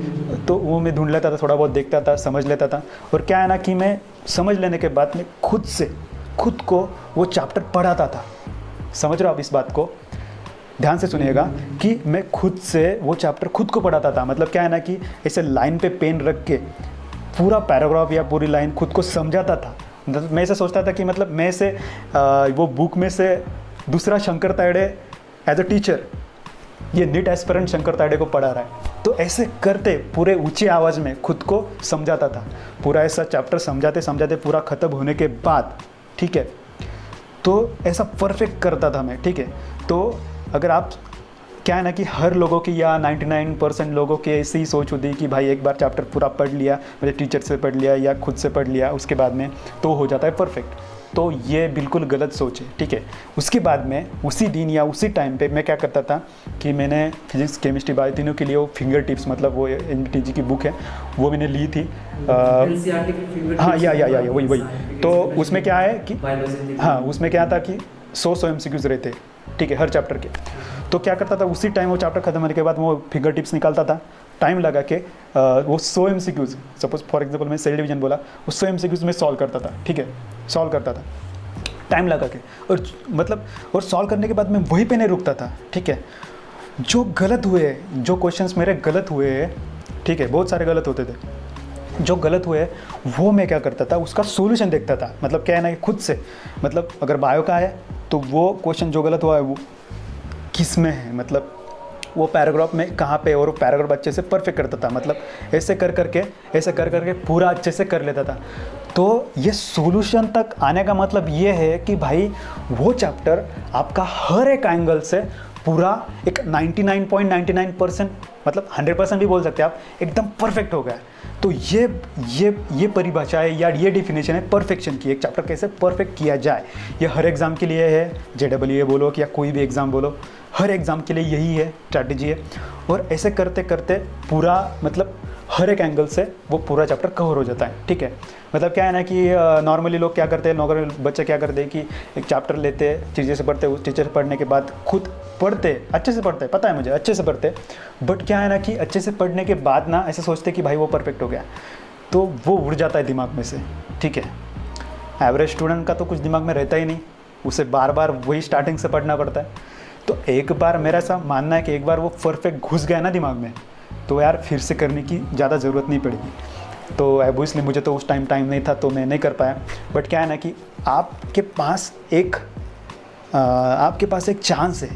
वो मैं ढूंढ लेता था, थोड़ा बहुत देखता था, समझ लेता था। और क्या है ना कि मैं समझ लेने के बाद में खुद को वो चैप्टर पढ़ाता था। समझ रहे हो आप इस बात को, ध्यान से सुनिएगा कि मैं खुद से वो चैप्टर खुद को पढ़ाता था। मतलब क्या है ना कि ऐसे लाइन पे पेन रख के पूरा पैराग्राफ या पूरी लाइन खुद को समझाता था। मतलब मैं ऐसे सोचता था कि मतलब मैं से वो बुक में से दूसरा Shankar Tayade as a teacher ये नीट एस्पिरेंट शंकर तायडे को पढ़ा रहा है। तो ऐसे करते पूरे ऊंची आवाज़ में खुद को समझाता था। पूरा ऐसा चैप्टर समझाते समझाते पूरा ख़त्म होने के बाद, ठीक है, तो ऐसा परफेक्ट करता था मैं, ठीक है। तो अगर आप, क्या है ना कि हर लोगों की या 99% लोगों की ऐसी ही सोच होती है कि भाई एक बार चैप्टर पूरा पढ़ लिया, मतलब टीचर से पढ़ लिया या खुद से पढ़ लिया, उसके बाद में तो हो जाता है परफेक्ट। तो ये बिल्कुल गलत सोच है, ठीक है। उसके बाद में उसी दिन या उसी टाइम पे मैं क्या करता था कि मैंने फिजिक्स केमिस्ट्री बायो तीनों के लिए वो फिंगर टिप्स, मतलब वो NTG की बुक है वो मैंने ली थी। NCERT की फिंगर हाँ, टिप्स या वही। तो उसमें क्या है कि बायोलॉजी, हाँ, उसमें क्या था कि 100 MCQs रहते, ठीक है, हर चैप्टर के। तो क्या करता था, उसी टाइम वो चैप्टर खत्म होने के बाद वो फिंगर टिप्स निकालता था, टाइम लगा के वो 100 MCQs, सपोज फॉर एग्जांपल मैं सेल डिवीजन बोला, उस 100 MCQs में सॉल्व करता था, ठीक है, सॉल्व करता था टाइम लगा के। और मतलब और सॉल्व करने के बाद मैं वहीं पे नहीं रुकता था, ठीक है। जो गलत हुए, जो क्वेश्चंस मेरे गलत हुए, ठीक है, बहुत सारे गलत होते थे, जो गलत हुए वो मैं क्या करता था, उसका सॉल्यूशन देखता था। मतलब क्या है ना, खुद से, मतलब अगर बायो का है तो वो क्वेश्चन जो गलत हुआ है वो किस में है, मतलब वो पैराग्राफ में कहाँ पे, और वो पैराग्राफ अच्छे से परफेक्ट करता था। मतलब ऐसे कर करके पूरा अच्छे से कर लेता था। तो ये सॉल्यूशन तक आने का मतलब ये है कि भाई वो चैप्टर आपका हर एक एंगल से पूरा एक 99.99%, मतलब 100% भी बोल सकते हैं आप, एकदम परफेक्ट हो गया। तो ये परिभाषा है या ये डिफिनेशन है परफेक्शन की, एक चैप्टर कैसे परफेक्ट किया जाए। ये हर एग्ज़ाम के लिए है, JEE बोलो कि या कोई भी एग्ज़ाम बोलो, हर एग्ज़ाम के लिए यही है, स्ट्रैटेजी है। और ऐसे करते करते पूरा, मतलब हर एक एंगल से वो पूरा चैप्टर कवर हो जाता है, ठीक है। मतलब क्या है ना कि नॉर्मली लोग क्या करते हैं, नॉर्मल बच्चे क्या करते हैं कि एक चैप्टर लेते, टीचर से पढ़ते, उस टीचर से पढ़ने के बाद खुद पढ़ते, अच्छे से पढ़ते, पता है मुझे, अच्छे से पढ़ते। बट क्या है ना कि अच्छे से पढ़ने के बाद ना ऐसे सोचते कि भाई वो परफेक्ट हो गया, तो वो उड़ जाता है दिमाग में से, ठीक है। एवरेज स्टूडेंट का तो कुछ दिमाग में रहता ही नहीं, उसे बार बार वही स्टार्टिंग से पढ़ना पड़ता है। तो एक बार मेरा ऐसा मानना है कि एक बार वो परफेक्ट घुस गया ना दिमाग में, तो यार फिर से करने की ज़्यादा ज़रूरत नहीं पड़ेगी। तो ऑब्वियसली मुझे तो उस टाइम नहीं था, तो मैं नहीं कर पाया। बट क्या है ना कि आपके पास एक चांस है।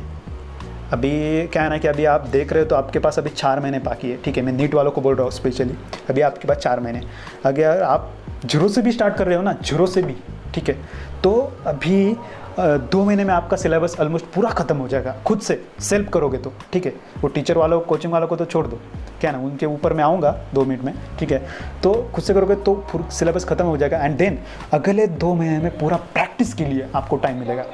अभी क्या है ना कि अभी आप देख रहे हो तो आपके पास अभी 4 महीने बाकी है, ठीक है। मैं नीट वालों को बोल रहा हूँ स्पेशली, अभी आपके पास 4 महीने। अगर आप जीरो से भी स्टार्ट कर रहे हो ना, जीरो से भी, ठीक है, तो अभी 2 महीने में आपका सिलेबस ऑलमोस्ट पूरा ख़त्म हो जाएगा, खुद से सेल्फ करोगे तो, ठीक है। वो टीचर वालों, कोचिंग वालों को तो छोड़ दो, क्या ना, उनके ऊपर मैं आऊँगा 2 मिनट में, ठीक है। तो खुद से करोगे तो सिलेबस ख़त्म हो जाएगा। एंड देन अगले 2 महीने में पूरा प्रैक्टिस के लिए आपको टाइम मिलेगा।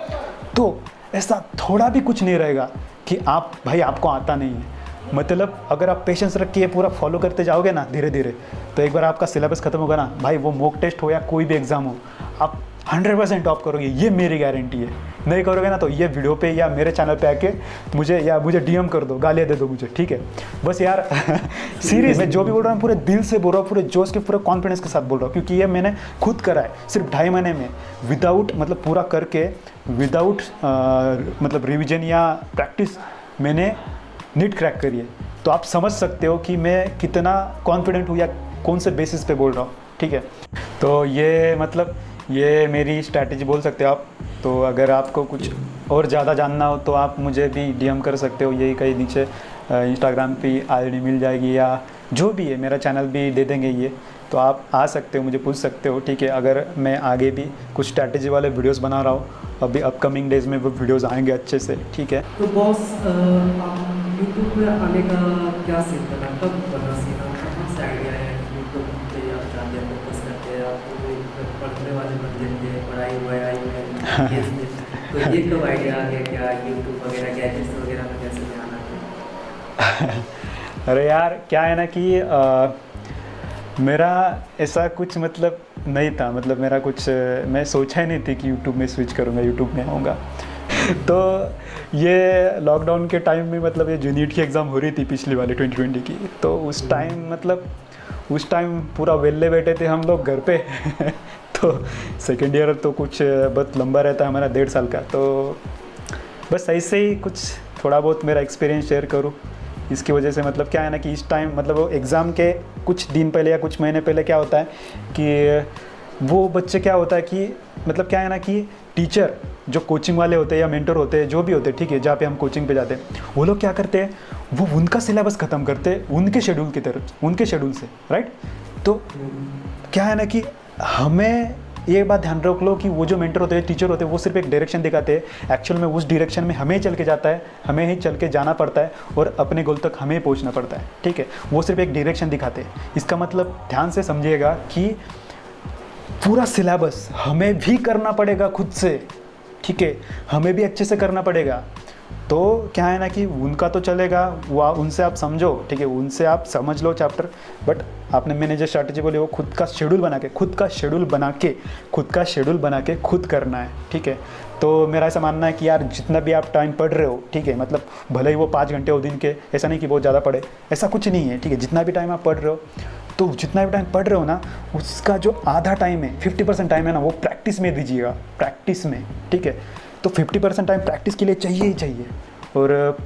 तो ऐसा थोड़ा भी कुछ नहीं रहेगा कि आप, भाई आपको आता नहीं है। मतलब अगर आप पेशेंस रख के पूरा फॉलो करते जाओगे ना धीरे धीरे, तो एक बार आपका सिलेबस खत्म होगा ना भाई, वो मॉक टेस्ट हो या कोई भी एग्ज़ाम हो, आप 100% टॉप करोगे, ये मेरी गारंटी है। नहीं करोगे ना तो ये वीडियो पे या मेरे चैनल पे आके मुझे DM कर दो, गालियाँ दे दो मुझे, ठीक है। बस यार सीरियस मैं जो भी बोल रहा हूँ पूरे दिल से बोल रहा हूँ, पूरे जोश के, पूरे कॉन्फिडेंस के साथ बोल रहा हूँ, क्योंकि ये मैंने खुद करा है सिर्फ 2.5 महीने में, विदाउट, मतलब पूरा करके, विदाउट मतलब रिविजन या प्रैक्टिस मैंने नीट क्रैक करी है। तो आप समझ सकते हो कि मैं कितना कॉन्फिडेंट हूँ या कौन से बेसिस पे बोल रहा हूँ, ठीक है। तो ये मतलब ये मेरी स्ट्रैटेजी बोल सकते हो आप। तो अगर आपको कुछ और ज़्यादा जानना हो तो आप मुझे भी DM कर सकते हो, यही कहीं नीचे इंस्टाग्राम पे ID मिल जाएगी, या जो भी है मेरा चैनल भी दे देंगे ये, तो आप आ सकते हो, मुझे पूछ सकते हो, ठीक है। अगर मैं आगे भी कुछ स्ट्रैटेजी वाले वीडियोस बना रहा हूँ, अभी अपकमिंग डेज़ में वो वीडियोस आएंगे अच्छे से, ठीक है। तो बॉस, यूट्यूब में आने का क्या सीन बना, कब बना सीन, कहाँ से आइडिया है यूट्यूब पे आप जाते हैं, फोकस करते हैं, आप पढ़ने वाले बन जाते हैं, पढ़ाई हुआ तो ये कब आइडिया आ गया, क्या यूट्यूब वगैरह गैजेट्स वगैरह में कैसे ध्यान आता है? अरे यार क्या है ना कि मेरा ऐसा कुछ मतलब नहीं था, मतलब मेरा कुछ, मैं सोचा ही नहीं थी कि यूट्यूब में स्विच करूँगा, यूट्यूब में आऊँगा। तो ये लॉकडाउन के टाइम में, मतलब ये जो नीट की एग्ज़ाम हो रही थी पिछली वाली 2020 की, तो उस टाइम मतलब उस टाइम पूरा वेले बैठे थे हम लोग घर पे तो सेकेंड ईयर तो कुछ बहुत लंबा रहता है हमारा, 1.5 साल का। तो बस ऐसे ही कुछ थोड़ा बहुत मेरा एक्सपीरियंस शेयर करूँ इसकी वजह से मतलब क्या है ना कि इस टाइम मतलब वो एग्ज़ाम के कुछ दिन पहले या कुछ महीने पहले क्या होता है कि वो बच्चे क्या होता है कि मतलब क्या है ना कि टीचर जो कोचिंग वाले होते हैं या मेंटर होते हैं जो भी होते हैं, ठीक है, जहाँ पे हम कोचिंग पे जाते हैं, वो लोग क्या करते हैं, वो उनका सिलेबस ख़त्म करते हैं उनके शेड्यूल की तरफ, उनके शेड्यूल से, राइट। तो क्या है ना कि हमें ये बात ध्यान रख लो कि वो जो मेंटर होते हैं, टीचर होते हैं, वो सिर्फ एक डायरेक्शन दिखाते हैं, एक्चुअल में उस डायरेक्शन में हमें चल के जाता है, हमें ही चल के जाना पड़ता है और अपने गोल तक हमें ही पहुंचना पड़ता है, ठीक है। वो सिर्फ एक डायरेक्शन दिखाते हैं। इसका मतलब ध्यान से समझिएगा कि पूरा सिलेबस हमें भी करना पड़ेगा खुद से, ठीक है, हमें भी अच्छे से करना पड़ेगा। तो क्या है ना कि उनका तो चलेगा, वो उनसे आप समझो, ठीक है, उनसे आप समझ लो चैप्टर, बट आपने मैंने जो स्ट्रैटेजी बोली वो खुद का शेड्यूल बना के खुद करना है, ठीक है। तो मेरा ऐसा मानना है कि यार जितना भी आप टाइम पढ़ रहे हो, ठीक है, मतलब भले ही वो 5 घंटे हो दिन के, ऐसा नहीं कि बहुत ज़्यादा पढ़े, ऐसा कुछ नहीं है, ठीक है। जितना भी टाइम आप पढ़ रहे हो, तो जितना भी टाइम पढ़ रहे हो ना, उसका जो आधा टाइम है, 50% टाइम है ना, वो प्रैक्टिस में दीजिएगा, प्रैक्टिस में, ठीक है। तो 50% टाइम प्रैक्टिस के लिए चाहिए ही चाहिए। और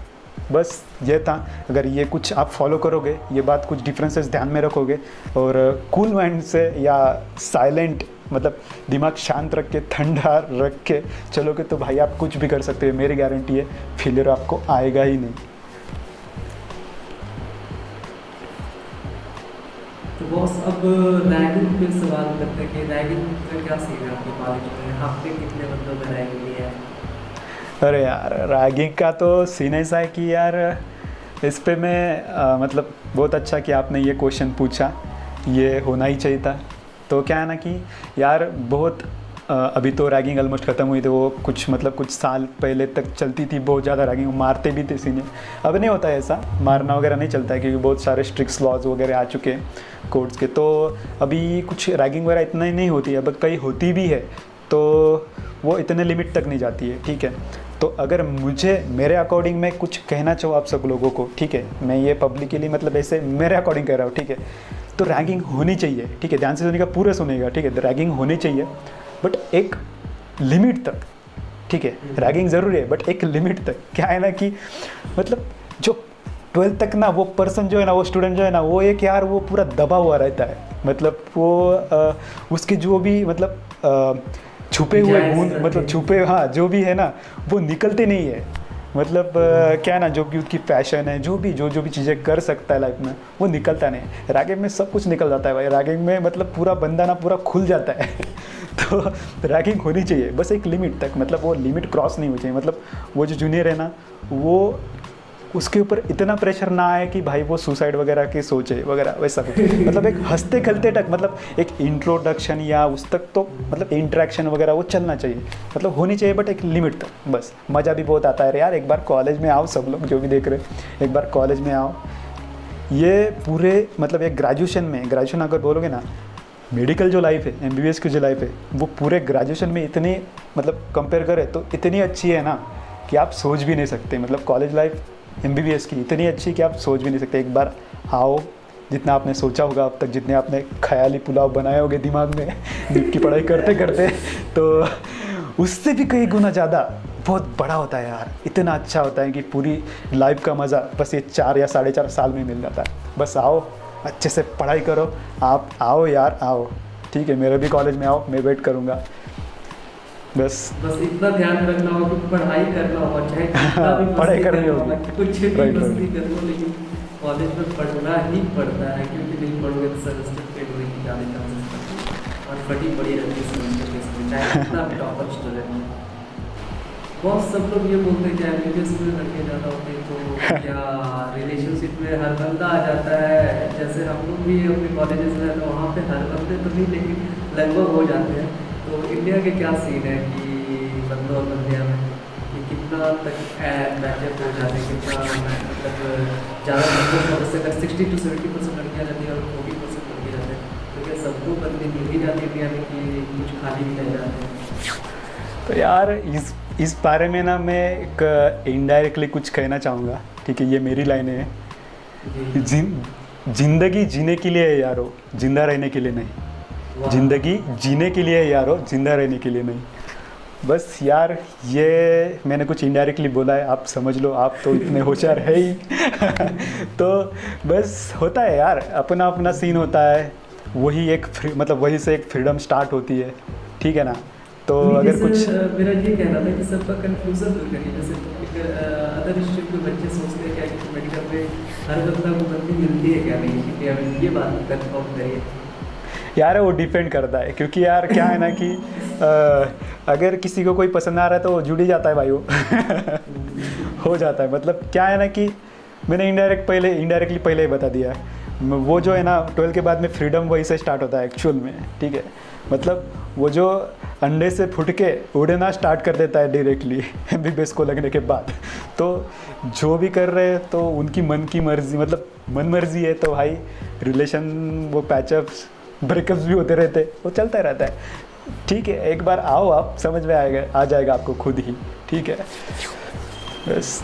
बस ये था, अगर ये कुछ आप फॉलो करोगे, ये बात कुछ डिफरेंसेस ध्यान में रखोगे और कूल माइंड से या साइलेंट मतलब दिमाग शांत रख के, ठंडा रख के चलोगे तो भाई आप कुछ भी कर सकते हो। मेरी गारंटी है फेलियर आपको आएगा ही नहीं। तो बॉस अब रैगिंग पे सवाल करते हैं कि रैगिंग का क्या सीन है आपके कॉलेज में, हफ्ते कितने मतलब रैगिंग लिया है? अरे यार रैगिंग का तो सीन ऐसा है कि यार इस पे मैं मतलब बहुत अच्छा कि आपने ये क्वेश्चन पूछा, ये होना ही चाहिए था। तो क्या है ना कि यार बहुत अभी तो रैगिंग ऑलमोस्ट ख़त्म हुई थी, वो कुछ मतलब कुछ साल पहले तक चलती थी बहुत ज़्यादा रैगिंग, मारते भी थे सीनियर। अब नहीं होता है ऐसा, मारना वगैरह नहीं चलता है क्योंकि बहुत सारे स्ट्रिक्ट लॉज वगैरह आ चुके हैं कोर्ट्स के। तो अभी कुछ रैगिंग वगैरह इतना ही नहीं होती है, अब कहीं होती भी है तो वो इतने लिमिट तक नहीं जाती है, ठीक है। तो अगर मुझे मेरे अकॉर्डिंग मैं कुछ कहना चाहूँ आप सब लोगों को, ठीक है, मैं ये पब्लिकली मतलब ऐसे मेरे अकॉर्डिंग कह रहा हूँ, ठीक है। तो रैगिंग होनी चाहिए, ठीक है, ध्यान से सुनिएगा, पूरा सुनिएगा, ठीक है। रैगिंग होनी चाहिए बट एक लिमिट तक, ठीक है। रैगिंग ज़रूरी है बट एक लिमिट तक। क्या है ना कि मतलब जो 12th तक ना वो पर्सन जो है ना, वो स्टूडेंट जो है ना, वो एक यार वो पूरा दबा हुआ रहता है, मतलब वो उसके जो भी मतलब छुपे हुए गुण, मतलब छुपे, हाँ, जो भी है ना वो निकलते नहीं है। मतलब क्या है ना, जो भी उसकी पैशन है, जो भी चीज़ें कर सकता है लाइफ में, वो निकलता नहीं है। रैगिंग में सब कुछ निकल जाता है भाई, रैगिंग में मतलब पूरा बंदा ना पूरा खुल जाता है। तो रैगिंग होनी चाहिए बस एक लिमिट तक, मतलब वो लिमिट क्रॉस नहीं होनी चाहिए। मतलब वो जो जूनियर है ना, वो उसके ऊपर इतना प्रेशर ना आए कि भाई वो सुसाइड वगैरह की सोचे वगैरह, वैसा कुछ। मतलब एक हंसते खेलते तक, मतलब एक इंट्रोडक्शन या उस तक तो मतलब इंटरेक्शन वगैरह वो चलना चाहिए, मतलब होनी चाहिए बट एक लिमिट तक। बस मज़ा भी बहुत आता है यार, एक बार कॉलेज में आओ, सब लोग जो भी देख रहे हैं एक बार कॉलेज में आओ। ये पूरे मतलब एक ग्रेजुएशन अगर बोलोगे ना, मेडिकल जो लाइफ है, MBBS की जो लाइफ है, वो पूरे ग्रेजुएशन में इतनी मतलब कंपेयर करें तो इतनी अच्छी है ना कि आप सोच भी नहीं सकते। मतलब कॉलेज लाइफ MBBS की इतनी अच्छी कि आप सोच भी नहीं सकते। एक बार आओ, जितना आपने सोचा होगा अब तक, जितने आपने ख्याली पुलाव बनाए होंगे दिमाग में नीट की पढ़ाई करते करते, तो उससे भी कई गुना ज़्यादा बहुत बड़ा होता है यार। इतना अच्छा होता है कि पूरी लाइफ का मज़ा बस ये 4 या 4.5 साल में मिल जाता है। बस आओ, अच्छे से पढ़ाई करो, आप आओ यार, आओ, ठीक है, मेरे भी कॉलेज में आओ, मैं वेट करूँगा। बस इतना ध्यान रखना होगा कि पढ़ाई करना होगा, चाहे कितना भी पढ़ाई करनी होगी, कुछ भी मस्ती कर लो, लेकिन कॉलेज में पढ़ना ही पड़ता है, क्योंकि नहीं पढ़ोगे तो सेमेस्टर फेल होने की ज़्यादा चांसेस और फटी पड़ी रहती है सेमेस्टर के समय, चाहे कितना भी टॉपर स्टूडेंट हो। बहुत सब लोग ये बोलते हैं कि MBBS में लड़के ज़्यादा होते हैं तो या रिलेशनशिप में हर बंदा आ जाता है। जैसे हम लोग भी अपने कॉलेजेस में तो वहाँ पे हर बंदे तो नहीं, लेकिन लगभग हो जाते हैं। तो इंडिया के क्या सीन है कि बंदों और बंदियाँ में कि कितना तक मैचअप हो जाते हैं, कितना मतलब ज़्यादा बंदों से अगर 60 to 70% लड़कियाँ रहती हैं और 40% लड़के रहते हैं, तो क्या सबको बंदे मिल ही जाती है इंडिया में कि कुछ खाली भी रह जाते हैं? तो यार इस बारे में ना मैं एक इनडायरेक्टली कुछ कहना चाहूँगा, ठीक है, ये मेरी लाइन है। जिंदगी जीने के लिए है यारो, जिंदा रहने के लिए नहीं। जिंदगी जीने के लिए है यारो, जिंदा रहने के लिए नहीं। बस यार, ये मैंने कुछ इनडायरेक्टली बोला है, आप समझ लो, आप तो इतने होशियार है ही। तो बस होता है यार, अपना अपना सीन होता है, वही एक मतलब वही से एक फ्रीडम स्टार्ट होती है, ठीक है ना। तो अगर कुछ मेरा ये कहना था कि सबका कन्फ्यूज़न दूर करिए। जैसे अदर स्ट्रीम के बच्चे सोचते हैं क्या कि मेडिकल में हर बंदा को भर्ती मिलती है क्या नहीं, क्योंकि अभी ये बात कन्फर्म करिए। यार वो डिपेंड करता है, क्योंकि यार क्या है ना कि अगर किसी को कोई पसंद आ रहा है तो जुड़ ही जाता है भाई वो। हो जाता है, मतलब क्या है ना कि मैंने इनडायरेक्टली पहले ही बता दिया है, वो जो है ना 12 के बाद में फ्रीडम वही से स्टार्ट होता है एक्चुअल में, ठीक है। मतलब वो जो अंडे से फुट के उड़ना स्टार्ट कर देता है डायरेक्टली एमबीबीएस को लगने के बाद। तो जो भी कर रहे हैं तो उनकी मन की मर्जी, मतलब मन मर्जी है, तो भाई रिलेशन वो पैचअप्स ब्रेकअप्स भी होते रहते, वो चलता रहता है, ठीक है। एक बार आओ, आप समझ में आ जाएगा आपको खुद ही, ठीक है। बस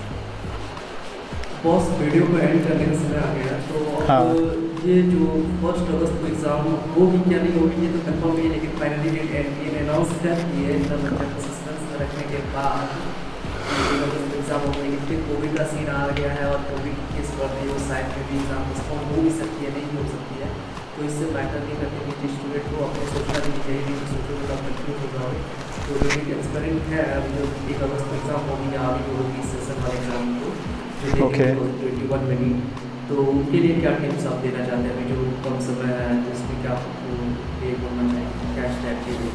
बॉस, वीडियो को एंड करने का समय आ गया, तो हाँ। ये जो 1 अगस्त को एग्ज़ाम होगी क्या नहीं होगी ये तो कंफर्म नहीं है, लेकिन फाइनली डेट एनटीए ने अनाउंस कर दी है तब बच्चे को सस्पेंस में रखने के बाद एग्ज़ाम होगा। लेकिन फिर कोविड का सीन आ गया है और कोविड केस बढ़ते वो साइड में भी एग्ज़ाम पोस्टपोन हो भी सकती है, नहीं हो सकती है। तो इससे मैटर नहीं करते कि स्टूडेंट को अपने सोचना नहीं चाहिए, नहीं सोचो तो कंफ्यूज हो जाओगे। तो जो भी एक्सपेरिमेंट है अभी जो 1 अगस्त को एग्ज़ाम होगी या अभी होगी सेशन वाले एग्ज़ाम को ओके। 21 मिनट, तो उनके लिए क्या टिप्स आप देना चाहते हैं अभी जो कम समय है, तो इसमें क्या आपको ये बोलना चाहिए, क्या स्टेप चाहिए?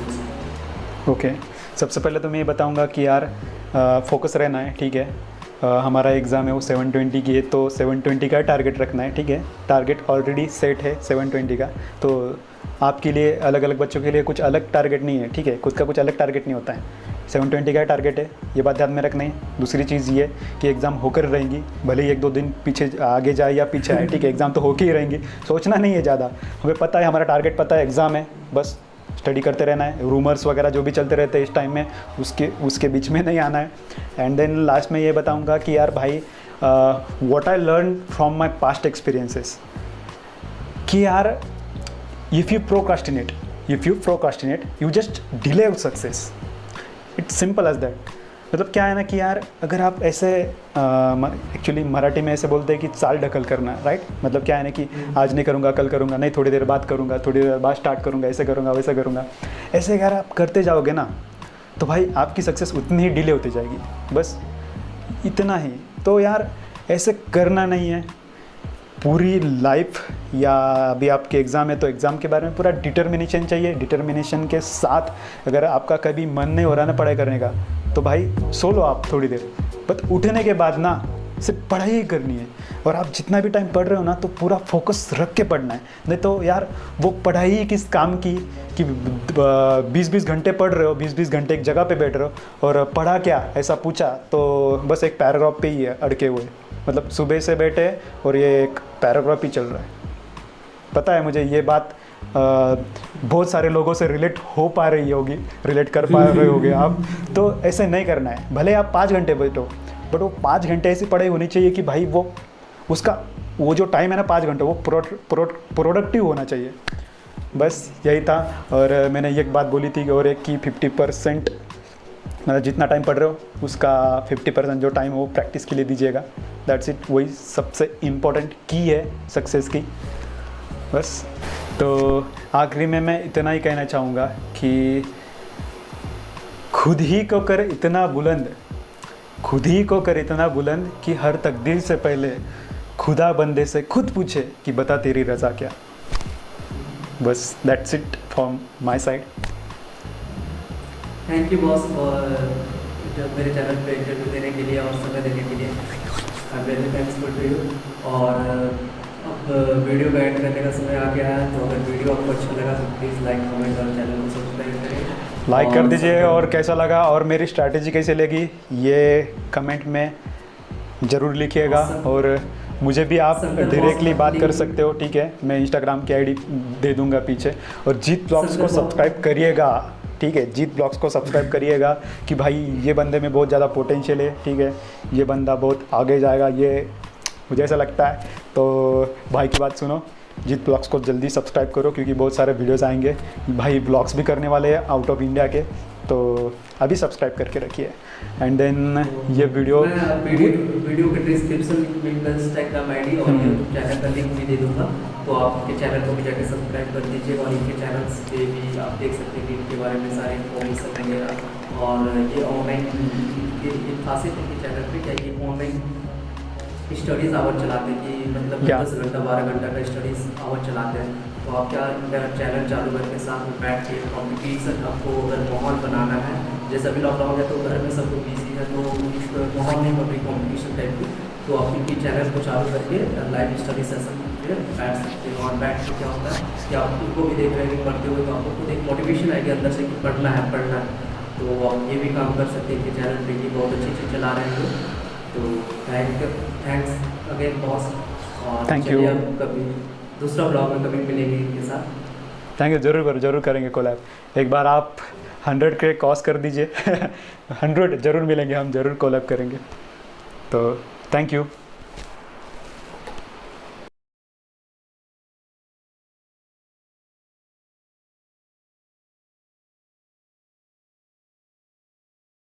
ओके, सबसे पहले तो मैं ये बताऊंगा कि यार फोकस रहना है, ठीक है। हमारा एग्ज़ाम है वो 720 की है, तो 720 का टारगेट रखना है, ठीक है। टारगेट ऑलरेडी सेट है 720 का, तो आपके लिए अलग अलग बच्चों के लिए कुछ अलग टारगेट नहीं है, ठीक है। खुद का कुछ अलग टारगेट नहीं होता है, 720 का टारगेट है, ये बात ध्यान में रखना है। दूसरी चीज़ ये कि एग्ज़ाम होकर रहेंगी, भले ही 1-2 दिन पीछे आगे जाए या पीछे आए, ठीक है। एग्ज़ाम तो होके ही रहेंगी, सोचना नहीं है ज़्यादा, हमें पता है हमारा टारगेट पता है, एग्ज़ाम है, बस स्टडी करते रहना है। रूमर्स वगैरह जो भी चलते रहते हैं इस टाइम में, उसके बीच में नहीं आना है। एंड देन लास्ट में ये बताऊंगा कि यार भाई, what I learn from my past experiences, कि यार if you procrastinate you just delay out success, it's simple as that. मतलब क्या है ना कि यार अगर आप ऐसे एक्चुअली मराठी में ऐसे बोलते हैं कि चाल ढकल करना, राइट। मतलब क्या है ना कि आज नहीं करूँगा, कल करूँगा, नहीं थोड़ी देर बाद करूँगा, थोड़ी देर बाद स्टार्ट करूँगा, ऐसे करूँगा, वैसे करूँगा, ऐसे अगर आप करते जाओगे ना तो भाई आपकी सक्सेस उतनी ही डिले होती जाएगी, बस इतना ही। तो यार ऐसे करना नहीं है पूरी लाइफ, या अभी आपके एग्ज़ाम है तो एग्ज़ाम के बारे में पूरा डिटर्मिनेशन चाहिए। डिटर्मिनेशन के साथ अगर आपका कभी मन नहीं हो रहा ना पढ़ाई करने का, तो भाई सो लो आप थोड़ी देर, बट उठने के बाद ना सिर्फ पढ़ाई ही करनी है। और आप जितना भी टाइम पढ़ रहे हो ना तो पूरा फोकस रख के पढ़ना है, नहीं तो यार वो पढ़ाई ही किस काम की कि 20-20 घंटे पढ़ रहे हो, 20-20 घंटे एक जगह पे बैठ रहे हो और पढ़ा क्या ऐसा पूछा तो बस एक पैराग्राफ पे ही है अड़के हुए। मतलब सुबह से बैठे और ये एक पैराग्राफ ही चल रहा है। पता है मुझे ये बात बहुत सारे लोगों से रिलेट हो पा रही होगी, रिलेट कर पा रहे होगे आप। तो ऐसे नहीं करना है, भले आप 5 घंटे बैठो, बट वो 5 घंटे ऐसी पढ़ाई होनी चाहिए कि भाई वो जो टाइम है ना 5 घंटे वो प्रोडक्टिव होना चाहिए। बस यही था। और मैंने एक बात बोली थी और एक कि 50% मतलब जितना टाइम पढ़ रहे हो उसका 50% जो टाइम वो प्रैक्टिस के लिए दीजिएगा। दैट्स इट, वही सबसे इम्पोर्टेंट की है सक्सेस की। बस तो आखिरी में मैं इतना ही कहना चाहूँगा कि खुद ही को कर इतना बुलंद कि हर तकदीर से पहले खुदा बंदे से खुद पूछे कि बता तेरी रज़ा क्या। बस that's it from my side. Thank you boss for मेरे चैनल पे इंटरव्यू देने के लिए और समय देने के लिए। I am very thankful to you. और अब वीडियो का एंड करने का समय आ गया है, तो अगर वीडियो आपको अच्छा लगा तो प्लीज़ लाइक कमेंट और चैनल को सब्सक्राइब करें, लाइक कर दीजिए। और कैसा लगा और मेरी स्ट्रैटेजी कैसे लगी ये कमेंट में ज़रूर लिखिएगा। और मुझे भी आप डायरेक्टली बात कर सकते हो, ठीक है। मैं इंस्टाग्राम की आईडी दे दूंगा पीछे। और जीत ब्लॉग्स को सब्सक्राइब करिएगा, ठीक है। जीत ब्लॉग्स को सब्सक्राइब करिएगा कि भाई ये बंदे में बहुत ज़्यादा पोटेंशियल है, ठीक है। ये बंदा बहुत आगे जाएगा, ये मुझे ऐसा लगता है। तो भाई की बात सुनो, जीत ब्लॉग्स को जल्दी सब्सक्राइब करो क्योंकि बहुत सारे वीडियोस आएंगे। भाई ब्लॉग्स भी करने वाले हैं आउट ऑफ इंडिया के, तो अभी सब्सक्राइब करके रखिए। एंड देन ये वीडियो वीडियो के डिस्क्रिप्शन में इंस्टाग्राम आईडी और यूट्यूब चैनल का लिंक भी दे दूंगा, तो आप इनके चैनल को भी जाकर सब्सक्राइब कर दीजिए। और इनके चैनल्स पे भी आप देख सकते हैं कि इनके बारे में सारे इन्फॉर्मेशन वगैरह। और ये ऑनलाइन एक खासियत है कि चैनल पे क्या ये ऑनलाइन स्टडीज़ आवर चलाते हैं कि मतलब 10 घंटा 12 घंटा का स्टडीज़ आवर चलाते हैं। तो आप क्या चैनल चालू करके साथ में बैठ के कॉम्पिटिशन आपको अगर माहौल बनाना है, जैसे अभी लॉकडाउन है तो घर में सब लोग बिजी है, तो इस माहौल नहीं बन रही कॉम्पिटिशन टाइप की, तो आप इनकी चैनल को चालू करके लाइव स्टडी सेशन पे बैठ सकते हो। और बैठ के क्या होता है कि आप उनको भी देख रहे हैं पढ़ते हुए, तो आपको खुद एक मोटिवेशन आएगी अंदर से कि पढ़ना है। तो आप ये भी काम कर सकते हैं कि चैनल पे ये बहुत अच्छी चीज़ चला रहे हैं। तो थैंक्स अगेन बॉस। और थैंक यू। कभी दूसरा ब्लॉग में कभी मिलेंगे इनके साथ। थैंक यू, ज़रूर करेंगे कोलैब। एक बार आप 100 के क्रॉस कर दीजिए 100 ज़रूर मिलेंगे, हम ज़रूर कोलैब करेंगे। तो थैंक यू।